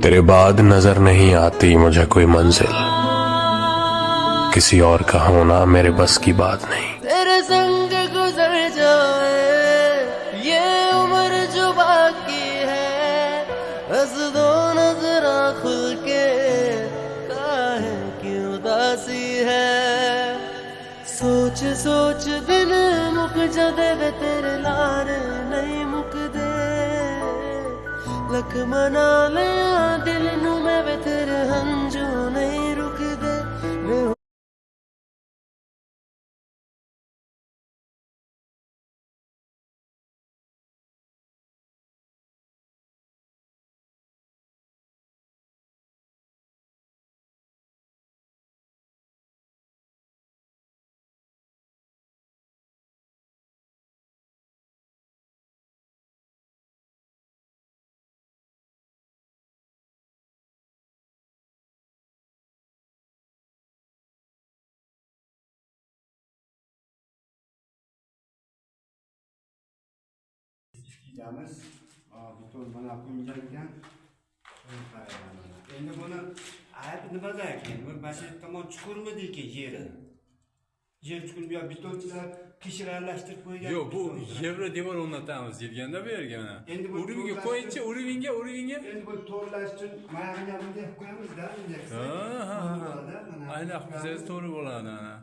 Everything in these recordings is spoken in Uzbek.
तेरे बाद नजर नहीं आती मुझे कोई मंजिल, किसी और का होना मेरे बस की बात नहीं। तेरे संग गुजर जाए ये उम्र जो बाकी है, हंस दो नजरा खुल के, काहे की उदासी है। सोच सोच दिन मुक जदे वे तेरे लार नहीं मुक दे, लख मना ले दिल नू मैं वे तेरे हंजू नहीं रुक दे। Yalnız bütün bana koyacakken endi buni ayb nimada ekan? Bu masjid tomon chuqurmi deyki yeri? Yer chuqur bu betonchilar qishir aralashtirib qo'ygan. Yo'q, bu yevro devor o'rnatamiz deyilganda bu yerga mana. Endi bu Urimiga qo'yinchi, urimiga. Endi bu to'g'rilash uchun mayog'ini ham deb qo'yamiz-da, Aynan bizga to'g'ri bo'ladi ana.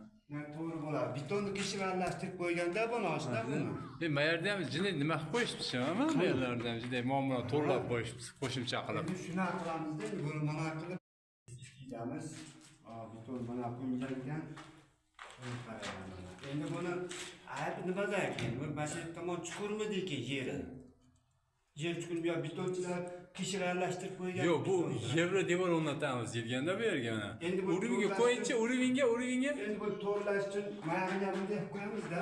To'g'ri bo'ladi. Betonni qishir aralashtirib qo'yganda buni oshda buni. Mayerda ham jinni nima qilib qo'yishibdi, mana bu yerlarda ham juda muammo to'g'rilab qo'yishibdi, qo'shimcha qilib. Endi shuna qilamizda, buni mana qilib ishlaymiz. Beton mana qo'yilgan. Endi buni ayb nimada ekan? Bu masjid tomon chuqurmi deyki yeri? Yer chuqur bu betonchilar qishir aralashtirib qo'ygan. Yo'q, bu yevro devor o'rnatamiz deyilganda bu yerga mana. Urimiga qo'yinchi, urimiga. Endi bu to'g'rilash uchun mayog'ini ham deb qo'yamiz-da,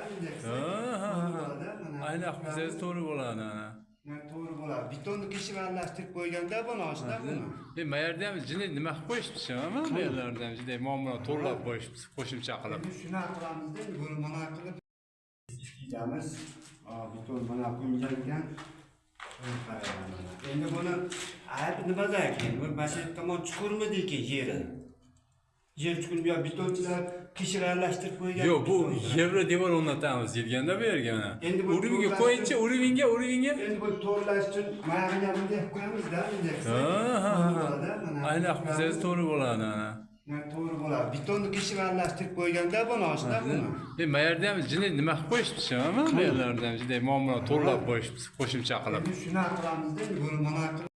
Aynan bizga to'g'ri bo'ladi ana. To'g'ri bo'ladi. Betonni qishir aralashtirib qo'yganda buni oshda buni. Mayerda ham jinni nima qilib qo'yishibdi, mana bu yerlarda ham juda muammo to'g'rilab qo'yishibdi, qo'shimcha qilib. Endi shuna qilamizda, buni mana qilib ishlaymiz. Beton mana qo'yilgan. Endi buni ayb nimada ekan? Bu masjid tomon chuqurmi deyki yeri? Yer chuqur bu betonchilar qishir aralashtirib qo'ygan. Yo'q, bu yevro devor o'rnatamiz deyilganda bu yerga mana. Urimiga qo'yinchi, urimiga. Endi bu to'g'rilash uchun mayog'ini ham deb qo'yamiz-da, Aynan bizga to'g'ri bo'ladi ana. To'g'ri bo'ladi. Betonni qishir aralashtirib qo'yganda buni oshda buni. Mayerda ham jinni nima qilib qo'yishibdi, mana bu yerlarda ham juda muammo to'g'rilab qo'yishibdi, qo'shimcha qilib. Endi shuna qilamizda, buni mana qilib